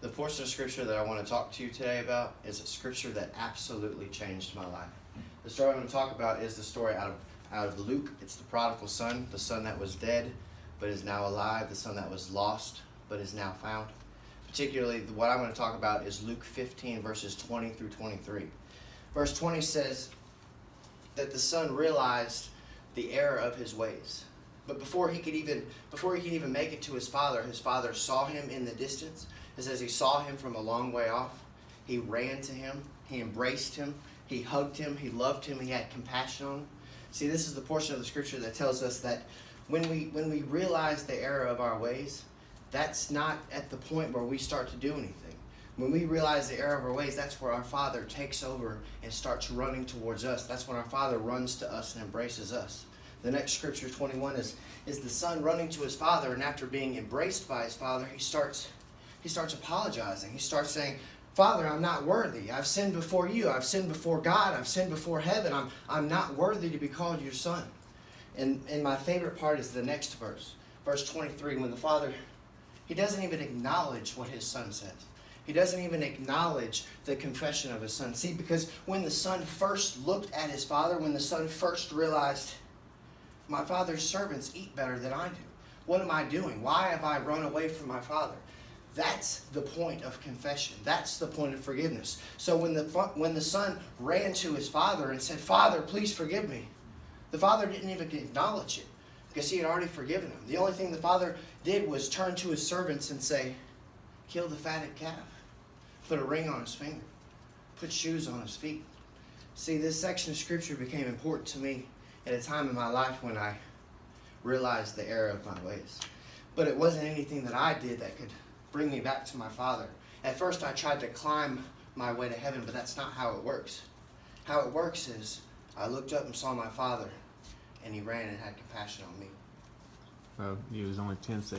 The portion of scripture that I want to talk to you today about is a scripture that absolutely changed my life. The story I'm going to talk about is the story out of Luke. It's the prodigal son, the son that was dead but is now alive, the son that was lost but is now found. Particularly, what I'm going to talk about is Luke 15, verses 20 through 23. Verse 20 says that the son realized the error of his ways. But before he could even make it to his father saw him in the distance. It says he saw him from a long way off. He ran to him. He embraced him. He hugged him. He loved him. He had compassion on him. See, this is the portion of the scripture that tells us that when we realize the error of our ways, that's not at the point where we start to do anything. When we realize the error of our ways, that's where our Father takes over and starts running towards us. That's when our Father runs to us and embraces us. The next scripture, 21, is the son running to his father, and after being embraced by his father, he starts apologizing. He starts saying, "Father, I'm not worthy. I've sinned before you. I've sinned before God. I've sinned before heaven. I'm not worthy to be called your son." And my favorite part is the next verse, verse 23, when the father, he doesn't even acknowledge what his son says. He doesn't even acknowledge the confession of his son. See, because when the son first looked at his father, when the son first realized, my father's servants eat better than I do. What am I doing? Why have I run away from my father? That's the point of confession. That's the point of forgiveness. So when the son ran to his father and said, "Father, please forgive me," the father didn't even acknowledge it because he had already forgiven him. The only thing the father did was turn to his servants and say, "Kill the fatted calf. Put a ring on his finger. Put shoes on his feet." See, this section of scripture became important to me at a time in my life when I realized the error of my ways. But it wasn't anything that I did that could bring me back to my Father. At first I tried to climb my way to heaven, but that's not how it works. How it works is I looked up and saw my Father, and he ran and had compassion on me. He was only 10 seconds.